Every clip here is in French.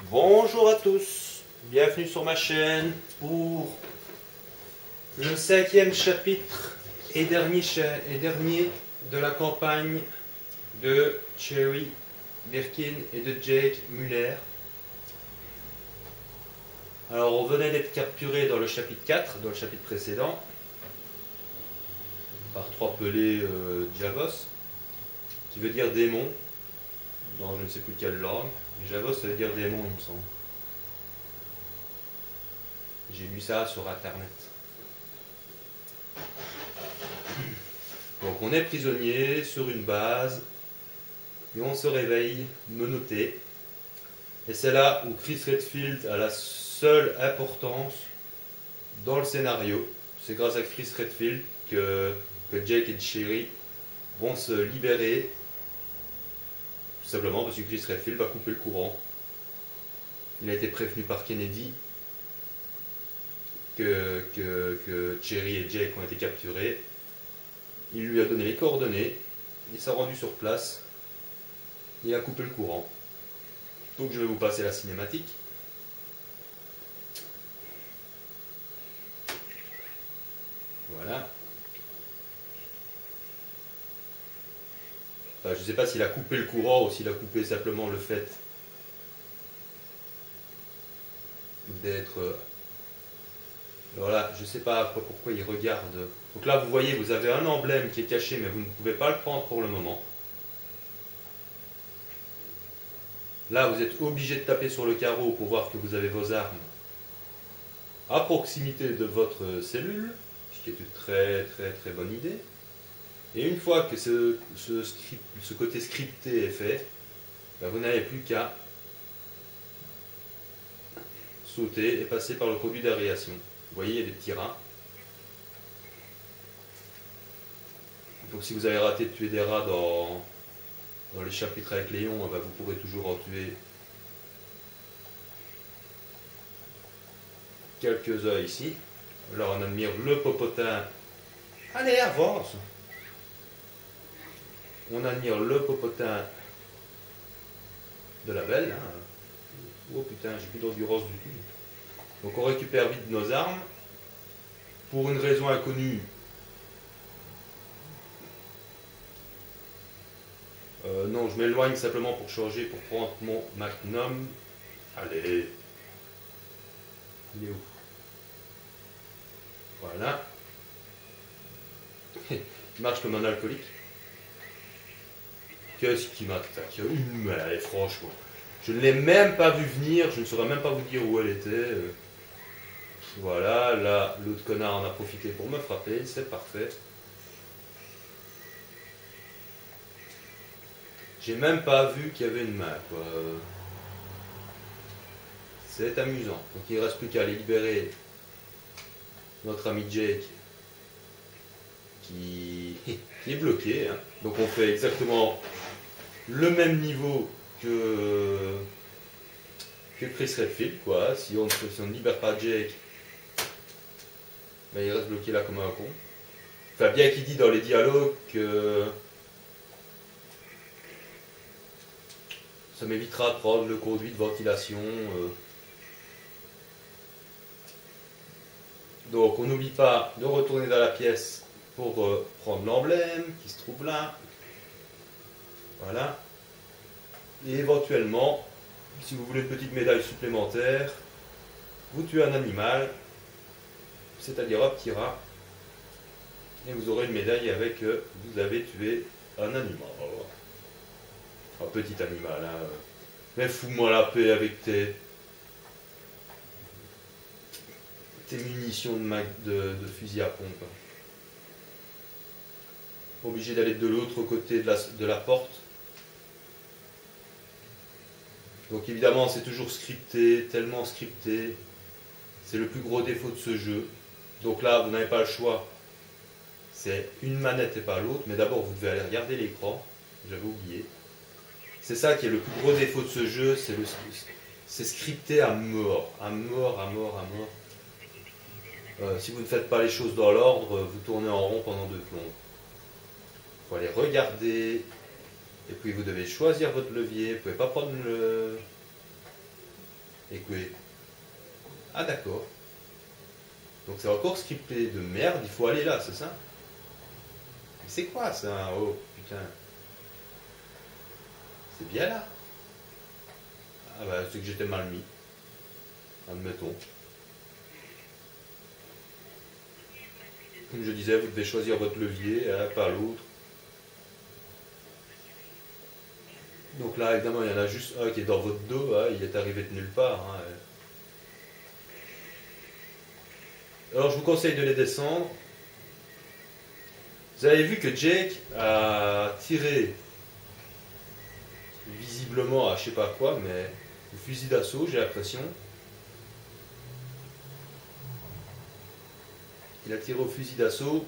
Bonjour à tous, bienvenue sur ma chaîne pour le 5e chapitre et dernier de la campagne de Cherry Birkin et de Jake Muller. Alors on venait d'être capturé dans le chapitre 4, dans le chapitre précédent, par trois pelés Javos, qui veut dire démon, dans je ne sais plus quelle langue. Javos ça veut dire démon il me semble. J'ai lu ça sur internet. Donc on est prisonnier sur une base et on se réveille menotté. Et c'est là où Chris Redfield a la seule importance dans le scénario. C'est grâce à Chris Redfield que Jake et Cherry vont se libérer. Tout simplement parce que Chris Redfield va couper le courant. Il a été prévenu par Kennedy que Cherry et Jake ont été capturés. Il lui a donné les coordonnées, il s'est rendu sur place, il a coupé le courant. Donc je vais vous passer la cinématique. Voilà. Enfin, je ne sais pas s'il a coupé le courant ou s'il a coupé simplement le fait d'être... Voilà, je ne sais pas pourquoi il regarde. Donc là, vous voyez, vous avez un emblème qui est caché, mais vous ne pouvez pas le prendre pour le moment. Là, vous êtes obligé de taper sur le carreau pour voir que vous avez vos armes à proximité de votre cellule, ce qui est une très très très bonne idée. Et une fois que ce côté scripté est fait, ben vous n'avez plus qu'à sauter et passer par le produit d'aération. Vous voyez, il y a des petits rats. Donc si vous avez raté de tuer des rats dans les chapitres avec Léon, ben vous pourrez toujours en tuer quelques-uns ici. Alors on admire le popotin. Allez, avance! On admire le popotin de la belle. Hein. Oh putain, j'ai plus d'endurance du tout. Donc on récupère vite nos armes. Pour une raison inconnue, non, je m'éloigne simplement pour changer, pour prendre mon Magnum. Allez. Il est où? Voilà. Il marche comme un alcoolique. Qu'est-ce qui m'attaque? Mais franchement, je ne l'ai même pas vu venir, je ne saurais même pas vous dire où elle était. Voilà, là, l'autre connard en a profité pour me frapper, c'est parfait. J'ai même pas vu qu'il y avait une main, quoi. C'est amusant. Donc il ne reste plus qu'à aller libérer notre ami Jake qui est bloqué. Hein. Donc on fait exactement le même niveau que Chris Redfield, quoi. Si on ne libère pas Jake, ben il reste bloqué là comme un con. Enfin, bien qu'il dit dans les dialogues que ça m'évitera de prendre le conduit de ventilation. Donc on n'oublie pas de retourner dans la pièce pour prendre l'emblème qui se trouve là. Voilà. Et éventuellement, si vous voulez une petite médaille supplémentaire, vous tuez un animal, c'est-à-dire un petit rat, et vous aurez une médaille avec vous avez tué un animal. Un petit animal, hein. Mais fous-moi la paix avec tes munitions de fusil à pompe. Obligé d'aller de l'autre côté de la porte. Donc évidemment c'est toujours scripté, tellement scripté. C'est le plus gros défaut de ce jeu. Donc là vous n'avez pas le choix. C'est une manette et pas l'autre. Mais d'abord vous devez aller regarder l'écran. J'avais oublié. C'est ça qui est le plus gros défaut de ce jeu. C'est scripté à mort. À mort, à mort, à mort. Si vous ne faites pas les choses dans l'ordre, vous tournez en rond pendant 2 plombes. Il faut aller regarder, et puis vous devez choisir votre levier, vous ne pouvez pas prendre Et que... Ah d'accord. Donc c'est encore scripté de merde, il faut aller là, c'est ça? Mais c'est quoi ça? Oh putain. C'est bien là. Ah bah c'est que j'étais mal mis. Admettons. Comme je disais, vous devez choisir votre levier, hein, pas l'autre. Donc là, évidemment, il y en a juste un qui est dans votre dos, hein, il est arrivé de nulle part. Hein. Alors je vous conseille de les descendre. Vous avez vu que Jake a tiré visiblement à je sais pas quoi, mais au fusil d'assaut, j'ai l'impression. Il a tiré au fusil d'assaut,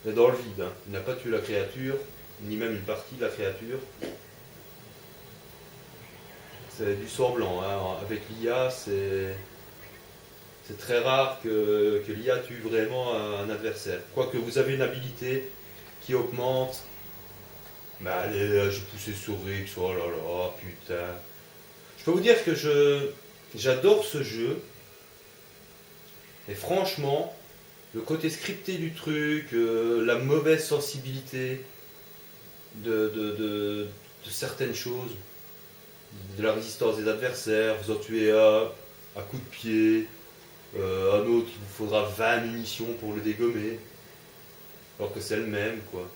mais dans le vide. Hein. Il n'a pas tué la créature, ni même une partie de la créature. C'est du sang blanc. Hein. Avec l'IA, c'est très rare que l'IA tue vraiment un adversaire. Quoique vous avez une habilité qui augmente. Bah allez, j'ai poussé sur X, oh là là, putain. Je peux vous dire que j'adore ce jeu. Et franchement, le côté scripté du truc, la mauvaise sensibilité de certaines choses, de la résistance des adversaires, vous en tuez un à coup de pied, un autre, il vous faudra 20 munitions pour le dégommer, alors que c'est le même, quoi.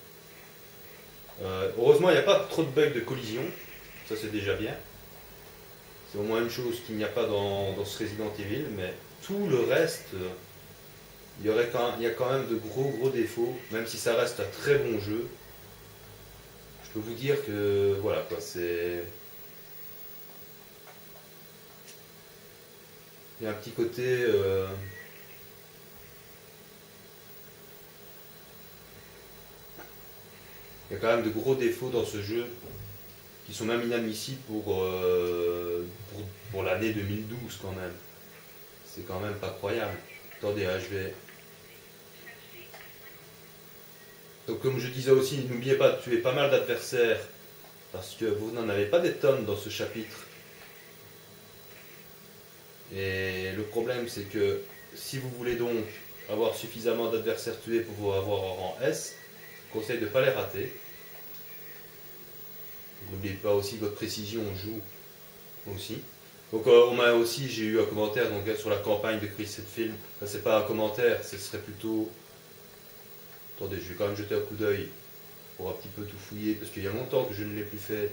Heureusement, il n'y a pas trop de bugs de collision, ça c'est déjà bien. C'est au moins une chose qu'il n'y a pas dans ce Resident Evil, mais tout le reste, il y a quand même de gros défauts, même si ça reste un très bon jeu. Je peux vous dire que, voilà, quoi, c'est... Il y a un petit côté... Il y a quand même de gros défauts dans ce jeu qui sont même inadmissibles pour l'année 2012 quand même. C'est quand même pas croyable. Attendez, hein, je vais... Donc comme je disais aussi, n'oubliez pas de tuer pas mal d'adversaires parce que vous n'en avez pas des tonnes dans ce chapitre. Et le problème c'est que si vous voulez donc avoir suffisamment d'adversaires tués pour vous avoir en rang S, je vous conseille de ne pas les rater. N'oubliez pas aussi que votre précision joue aussi. Donc j'ai eu un commentaire donc, sur la campagne de Chris Hetfield. Enfin, c'est pas un commentaire, ce serait plutôt... Attendez, je vais quand même jeter un coup d'œil pour un petit peu tout fouiller, parce qu'il y a longtemps que je ne l'ai plus fait.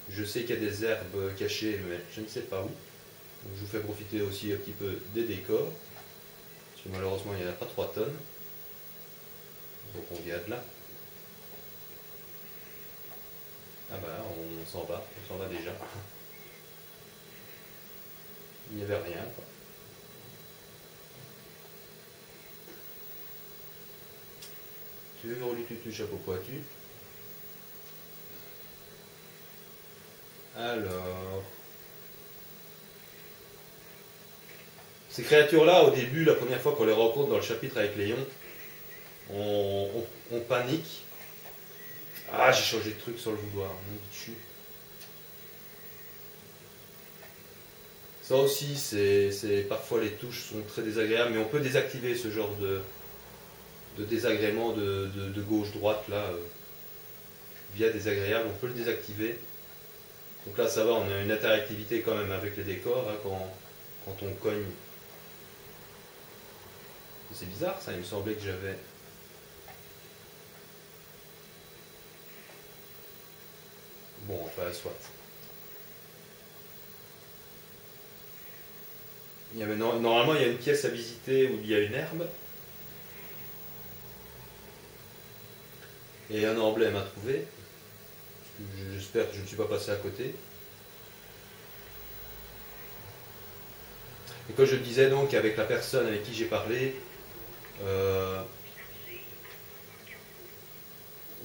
Je sais qu'il y a des herbes cachées, mais je ne sais pas où. Donc je vous fais profiter aussi un petit peu des décors, parce que malheureusement il n'y en a pas 3 tonnes. Donc on vient de là. Ah bah on s'en va déjà. Il n'y avait rien, quoi. Tu veux rouler tu chapeau pointu. Alors... Ces créatures-là, au début, la première fois qu'on les rencontre dans le chapitre avec Léon, on panique. Ah, j'ai changé de truc sur le boudoir, mon dessus. Ça aussi, parfois les touches sont très désagréables, mais on peut désactiver ce genre de désagrément de gauche-droite, là, via désagréable, on peut le désactiver. Donc là, ça va, on a une interactivité quand même avec les décors, hein, quand on cogne. C'est bizarre, ça, il me semblait que j'avais... Bon, enfin, soit. Normalement, il y a une pièce à visiter où il y a une herbe. Et un emblème à trouver. J'espère que je ne suis pas passé à côté. Et comme je le disais donc avec la personne avec qui j'ai parlé,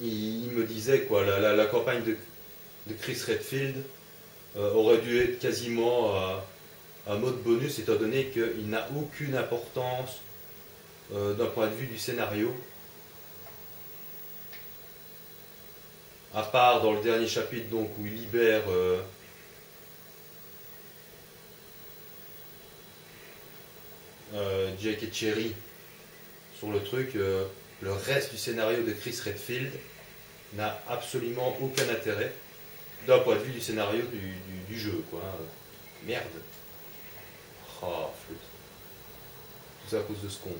il me disait quoi, la campagne de Chris Redfield aurait dû être quasiment un mode bonus étant donné qu'il n'a aucune importance d'un point de vue du scénario. À part dans le dernier chapitre donc où il libère Jake et Cherry sur le truc, le reste du scénario de Chris Redfield n'a absolument aucun intérêt d'un point de vue du scénario du jeu, quoi. Merde. Oh, flûte. Tout ça à cause de ce con.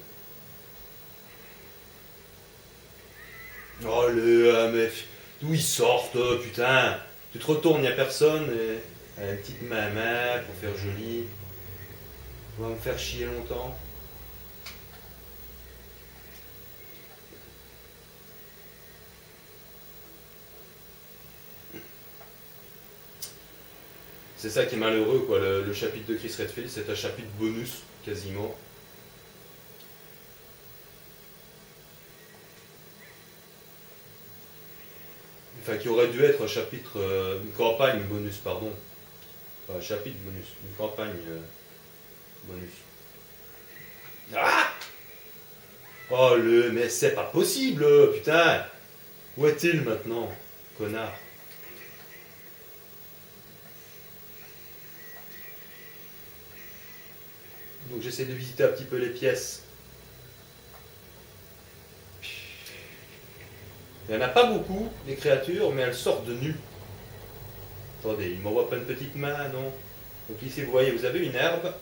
Oh le mec, d'où ils sortent, putain. Tu te retournes, il n'y a personne, et une petite main pour faire joli. On va me faire chier longtemps. C'est ça qui est malheureux, quoi. Le chapitre de Chris Redfield, c'est un chapitre bonus, quasiment. Enfin, qui aurait dû être un chapitre, une campagne bonus, pardon. Pas un chapitre bonus, une campagne bonus. Ah! Oh mais c'est pas possible, putain! Où est-il maintenant, connard? Donc j'essaie de visiter un petit peu les pièces. Il n'y en a pas beaucoup, des créatures, mais elles sortent de nues. Attendez, il m'envoie pas une petite main, non? Donc ici, vous voyez, vous avez une herbe.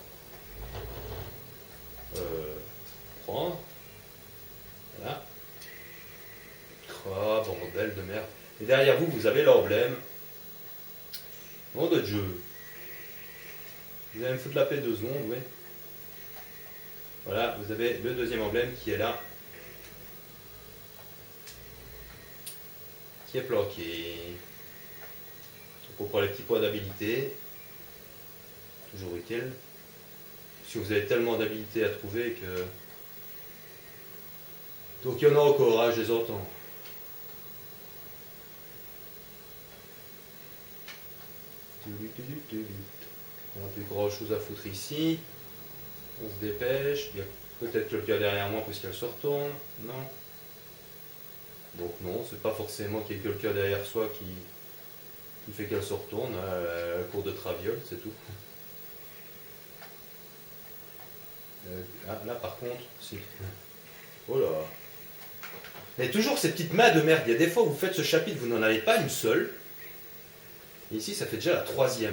Prendre. Voilà. Oh, bordel de merde. Et derrière vous, vous avez l'emblème. Nom de Dieu. Vous allez me foutre la paix 2 secondes, oui. Voilà, vous avez le deuxième emblème qui est là. Qui est planqué. Donc on prend les petits points d'habilité. Toujours utile. Parce que vous avez tellement d'habilité à trouver que... Donc il y en a encore, hein, je les entends. On n'a plus grand chose à foutre ici. On se dépêche. Il y a peut-être quelqu'un derrière moi parce qu'elle se retourne. Non. Donc non, c'est pas forcément qu'il y ait quelqu'un derrière soi qui fait qu'elle se retourne. À cours de traviole, c'est tout. Là par contre, si. Oh là. Mais toujours ces petites mains de merde. Il y a des fois où vous faites ce chapitre, vous n'en avez pas une seule. Et ici, ça fait déjà la 3e.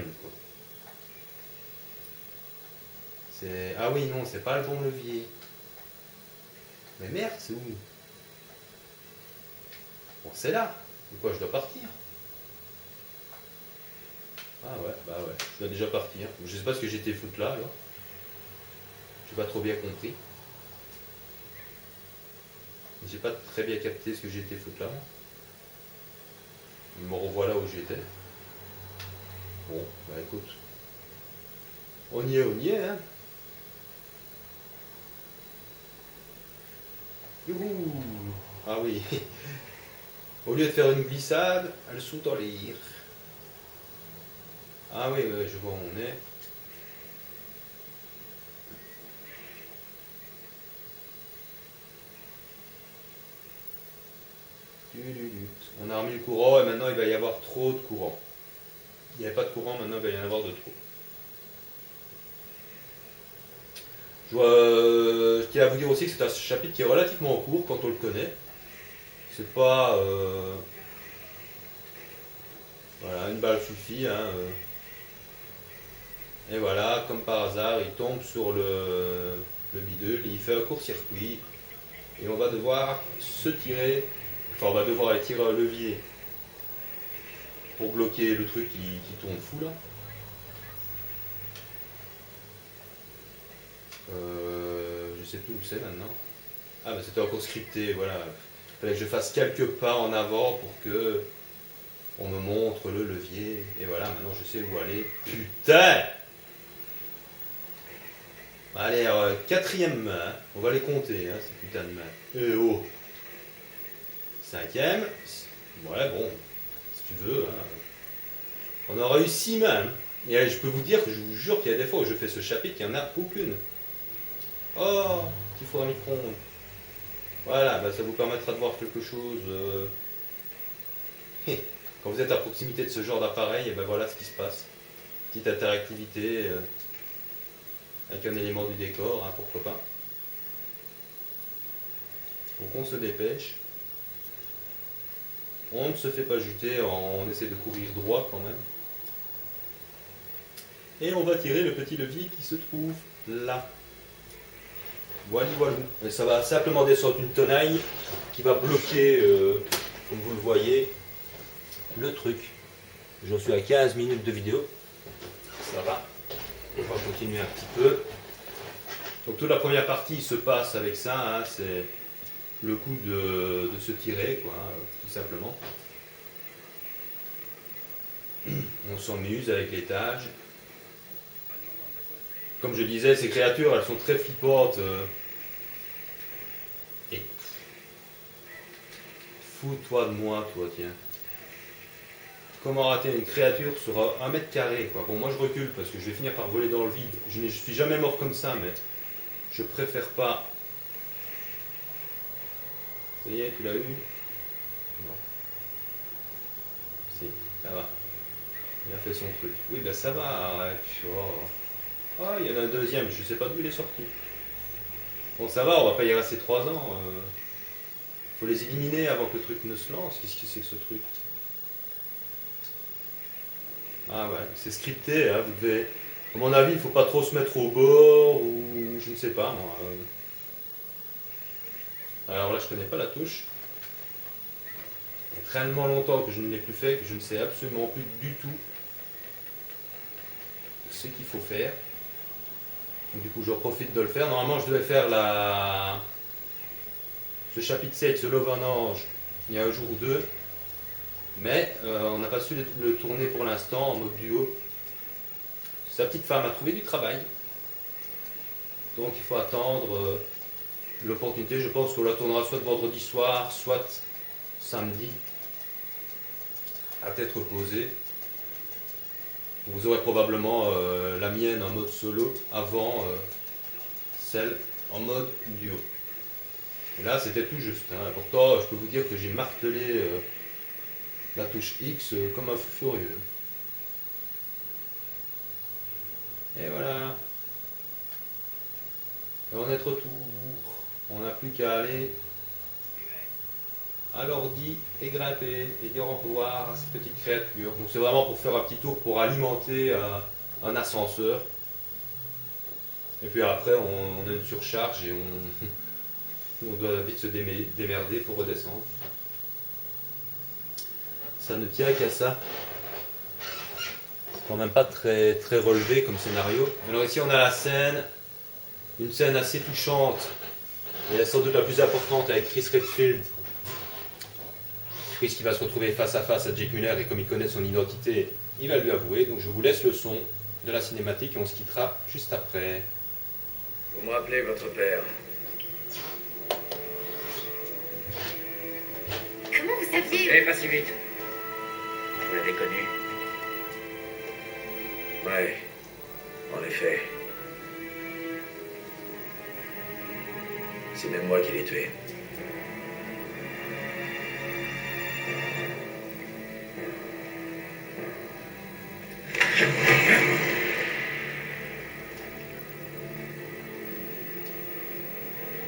Ah oui, non, c'est pas le bon levier. Mais merde, c'est où? Bon, c'est là. De quoi, je dois partir? Ah ouais, bah ouais, je dois déjà partir. Je sais pas ce que j'étais foutre là, alors. J'ai pas trop bien compris. J'ai pas très bien capté ce que j'étais foutre là. Me revoilà où j'étais. Bon, bah écoute. On y est, hein. Youhou. Ah oui. Au lieu de faire une glissade, elle saute en l'air. Ah oui, je vois où on est. On a remis le courant et maintenant il va y avoir trop de courant. Il n'y avait pas de courant, maintenant il va y en avoir de trop. Je tiens à vous dire aussi que c'est un chapitre qui est relativement court quand on le connaît. C'est pas... Voilà, une balle suffit. Hein, Et voilà, comme par hasard, il tombe sur le bidule, il fait un court-circuit. Et on va devoir se tirer... Enfin, on va devoir aller tirer un levier pour bloquer le truc qui tourne fou là. Je sais plus où c'est maintenant. Ah bah c'était encore scripté, voilà. Il fallait que je fasse quelques pas en avant pour que on me montre le levier. Et voilà, maintenant je sais où aller. Putain! Allez, 4e main, hein. On va les compter, hein, ces putains de mains. Et oh! 5e. Ouais, bon, si tu veux. Hein. On aura eu 6 mains. Et je peux vous dire que je vous jure qu'il y a des fois où je fais ce chapitre, il n'y en a aucune. Oh, petit four à micro-ondes. Voilà, bah ça vous permettra de voir quelque chose. Quand vous êtes à proximité de ce genre d'appareil, et ben voilà ce qui se passe. Petite interactivité. avec un élément du décor, hein, pourquoi pas. Donc on se dépêche. On ne se fait pas juter, on essaie de courir droit quand même. Et on va tirer le petit levier qui se trouve là. Voilà, voilà. Et ça va simplement descendre une tenaille qui va bloquer, comme vous le voyez, le truc. J'en suis à 15 minutes de vidéo. Ça va. On va continuer un petit peu. Donc toute la première partie se passe avec ça, hein, c'est le coup de se tirer, quoi, tout simplement. On s'amuse avec l'étage. Comme je disais, ces créatures, elles sont très flippantes. Et fous-toi de moi, toi, tiens. Comment rater une créature sur 1 mètre carré, quoi. Bon, moi je recule parce que je vais finir par voler dans le vide. Je suis jamais mort comme ça, mais je préfère pas. Ça y est, tu l'as eu? Non. Si, ça va. Il a fait son truc. Oui, ben ça va. Ouais. Oh, il y en a un deuxième, je sais pas d'où il est sorti. Bon, ça va, on va pas y rester 3 ans. Faut les éliminer avant que le truc ne se lance. Qu'est-ce que c'est que ce truc? Ah ouais, c'est scripté, hein, vous devez... À mon avis, il ne faut pas trop se mettre au bord, ou je ne sais pas, moi. Alors là, je ne connais pas la touche. Il y a tellement longtemps que je ne l'ai plus fait, que je ne sais absolument plus du tout ce qu'il faut faire. Donc, du coup, je profite de le faire. Normalement, je devais faire ce chapitre 7, ce Love un ange, il y a un jour ou deux. Mais on n'a pas su le tourner pour l'instant en mode duo. Sa petite femme a trouvé du travail. Donc il faut attendre l'opportunité. Je pense qu'on la tournera soit vendredi soir, soit samedi, à tête reposée. Vous aurez probablement la mienne en mode solo avant celle en mode duo. Et là c'était tout juste, hein. Pourtant je peux vous dire que j'ai martelé la touche X comme un fou furieux. Et voilà. Et on est de retour. On n'a plus qu'à aller à l'ordi et grimper et dire au revoir à cette petite créature. Donc c'est vraiment pour faire un petit tour pour alimenter un ascenseur. Et puis après on a une surcharge et on doit vite se démerder pour redescendre. Ça ne tient qu'à ça. C'est quand même pas très, très relevé comme scénario. Alors ici on a la scène, une scène assez touchante, et sans doute la plus importante avec Chris Redfield. Chris qui va se retrouver face à face à Jake Muller, et comme il connaît son identité, il va lui avouer. Donc je vous laisse le son de la cinématique et on se quittera juste après. Vous me rappelez votre père? Comment vous saviez? Eh, pas si vite. Vous l'avez connu? Ouais, en effet. C'est même moi qui l'ai tué.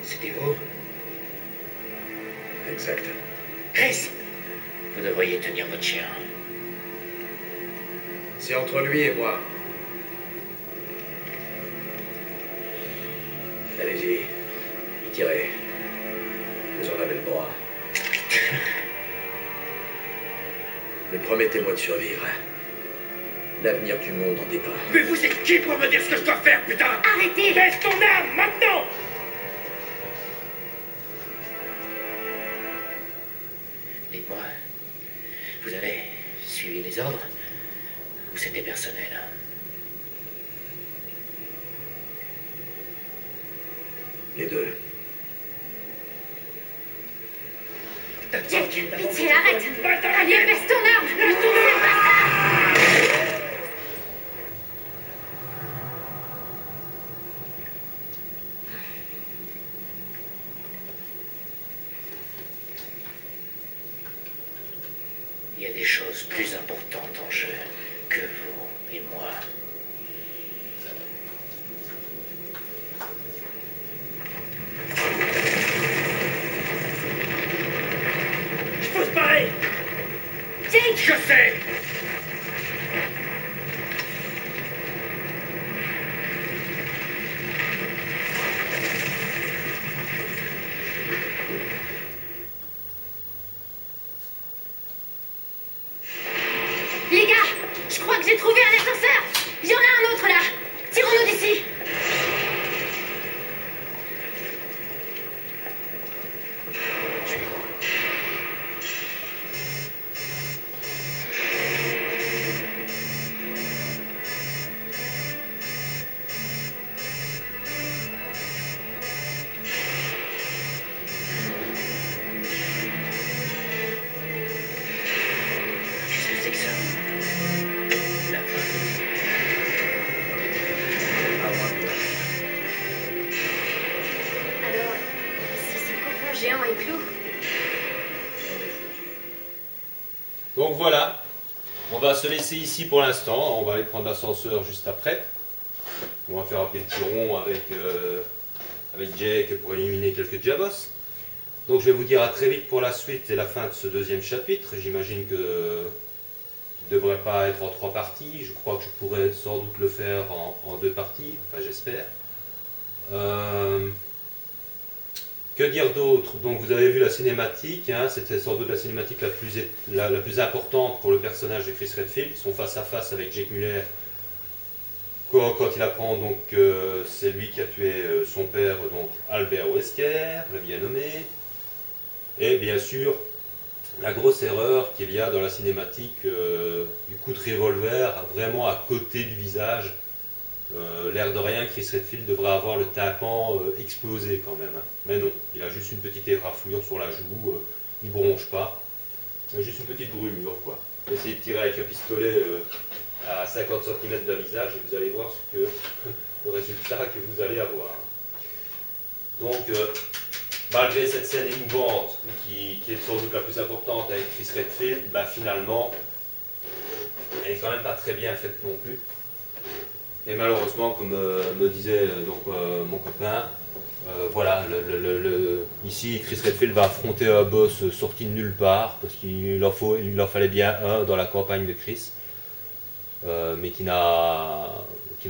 C'était vous? Exact. Chris, vous devriez tenir votre chien. C'est entre lui et moi. Allez-y, y tirez. Vous en avez le droit. Mais promettez-moi de survivre. L'avenir du monde en dépend. Mais vous êtes qui pour me dire ce que je dois faire, putain? Arrêtez! Baisse ton arme, maintenant! Dites-moi, vous avez suivi les ordres? Ou c'était personnel? Les deux. Jack, pitié, arrête! Allez, baisse ton arme! Ne fais pas ça! Il y a des choses plus importantes en jeu que vous et moi. c'est? Les gars, je crois que j'ai trouvé un ascenseur. Il y en a un autre là. Tirons-nous d'ici. Qu'est-ce que c'est que ça? La fin. À moins que... Alors, si ce cocon géant est clos, On est foutu. Donc voilà, on va se laisser ici pour l'instant, on va aller prendre l'ascenseur juste après. On va faire un petit rond avec Jake pour éliminer quelques Diabos. Donc je vais vous dire à très vite pour la suite et la fin de ce deuxième chapitre. J'imagine que il ne devrait pas être en 3 parties. Je crois que je pourrais sans doute le faire en 2 parties, enfin j'espère. Que dire d'autre? Donc vous avez vu la cinématique, hein, c'était sans doute la cinématique la plus importante pour le personnage de Chris Redfield, son face-à-face avec Jake Muller. Quand il apprend donc que c'est lui qui a tué son père, donc Albert Wesker, le bien nommé. Et bien sûr, la grosse erreur qu'il y a dans la cinématique du coup de revolver vraiment à côté du visage. L'air de rien, Chris Redfield devrait avoir le tympan explosé quand même. Hein. Mais non, il a juste une petite éraflure sur la joue, il bronche pas. Il a juste une petite brûlure quoi. Vous essayez de tirer avec un pistolet à 50 cm de visage et vous allez voir ce que le résultat que vous allez avoir. Donc, malgré cette scène émouvante qui est sans doute la plus importante avec Chris Redfield, bah, finalement, elle est quand même pas très bien faite non plus. Et malheureusement, comme me disait mon copain, voilà, ici Chris Redfield va affronter un boss sorti de nulle part, parce qu'il en fallait bien un dans la campagne de Chris, mais qui n'a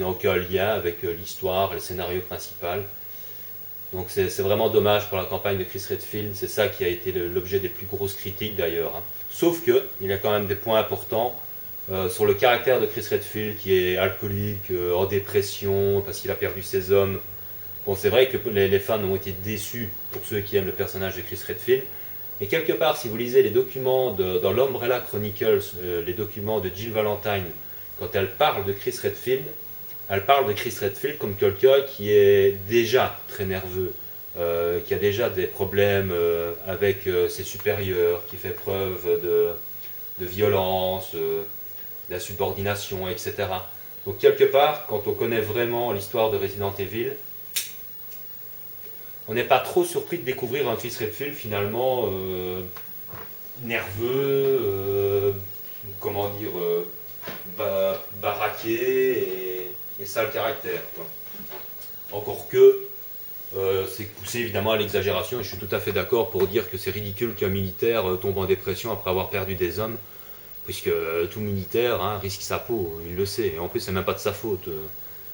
aucun lien avec l'histoire et le scénario principal. Donc c'est vraiment dommage pour la campagne de Chris Redfield, c'est ça qui a été l'objet des plus grosses critiques d'ailleurs. Hein. Sauf que, il y a quand même des points importants sur le caractère de Chris Redfield qui est alcoolique, en dépression, parce qu'il a perdu ses hommes. Bon, c'est vrai que les fans ont été déçus pour ceux qui aiment le personnage de Chris Redfield. Mais quelque part, si vous lisez les documents dans l'Umbrella Chronicles, les documents de Jill Valentine, quand elle parle de Chris Redfield, elle parle de Chris Redfield comme quelqu'un qui est déjà très nerveux, qui a déjà des problèmes avec ses supérieurs, qui fait preuve de violence, d'insubordination, etc. Donc quelque part, quand on connaît vraiment l'histoire de Resident Evil, on n'est pas trop surpris de découvrir un Chris Redfield finalement nerveux, comment dire, baraqué et sale caractère. Quoi. Encore que c'est poussé évidemment à l'exagération et je suis tout à fait d'accord pour dire que c'est ridicule qu'un militaire tombe en dépression après avoir perdu des hommes, puisque tout militaire risque sa peau, il le sait, et en plus c'est même pas de sa faute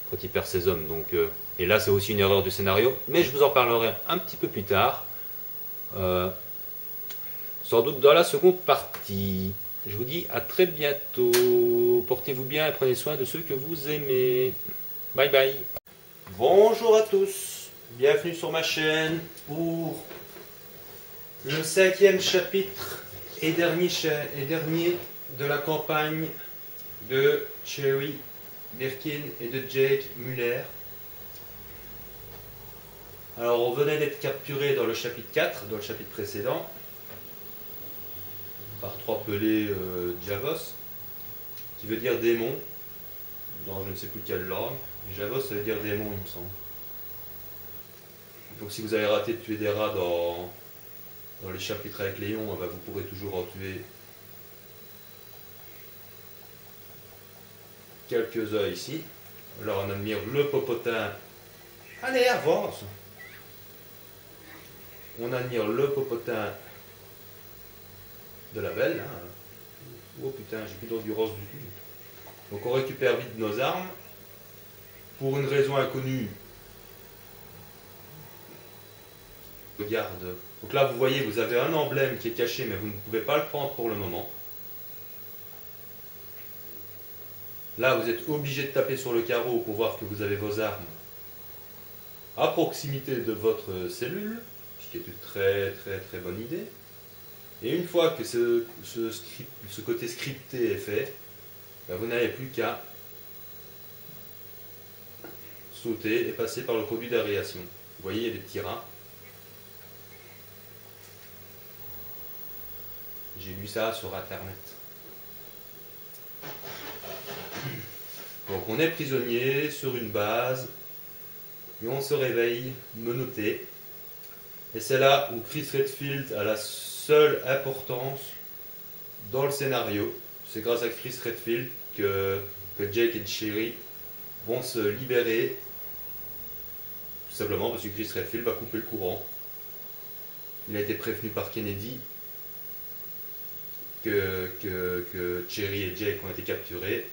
quand il perd ses hommes. Donc, et là c'est aussi une erreur du scénario, mais je vous en parlerai un petit peu plus tard, sans doute dans la seconde partie. Je vous dis à très bientôt, portez-vous bien et prenez soin de ceux que vous aimez. Bye bye. Bonjour à tous, bienvenue sur ma chaîne pour le 5e chapitre et dernier de la campagne de Cherry Birkin et de Jake Muller. Alors on venait d'être capturé dans le chapitre 4, dans le chapitre précédent, par 3 pelés Javos, qui veut dire démon, dans je ne sais plus quelle langue. Javos ça veut dire démon il me semble. Donc si vous avez raté de tuer des rats dans les chapitres avec Léon, vous pourrez toujours en tuer quelques-uns ici. Alors on admire le popotin. Allez, avance. On admire le popotin de la belle. Hein. Oh putain, j'ai plus d'endurance du tout. Donc on récupère vite nos armes. Pour une raison inconnue. Regarde. Donc là, vous voyez, vous avez un emblème qui est caché, mais vous ne pouvez pas le prendre pour le moment. Là, vous êtes obligé de taper sur le carreau pour voir que vous avez vos armes à proximité de votre cellule, ce qui est une très très très bonne idée. Et une fois que ce côté scripté est fait, ben vous n'avez plus qu'à sauter et passer par le conduit d'aération. Vous voyez, il y a des petits rats. J'ai lu ça sur internet. Donc on est prisonnier sur une base et on se réveille menotté. Et c'est là où Chris Redfield a la seule importance dans le scénario. C'est grâce à Chris Redfield que Jake et Sherry vont se libérer. Tout simplement parce que Chris Redfield va couper le courant. Il a été prévenu par Kennedy que Cherry et Jake ont été capturés.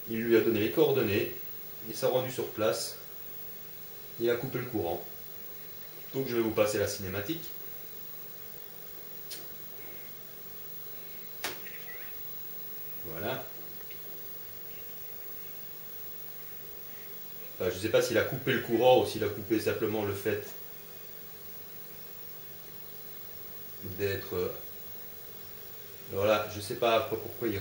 Il lui a donné les coordonnées, il s'est rendu sur place, il a coupé le courant. Donc je vais vous passer la cinématique. Voilà. Enfin, je ne sais pas s'il a coupé le courant ou s'il a coupé simplement le fait d'être... Voilà, je ne sais pas pourquoi il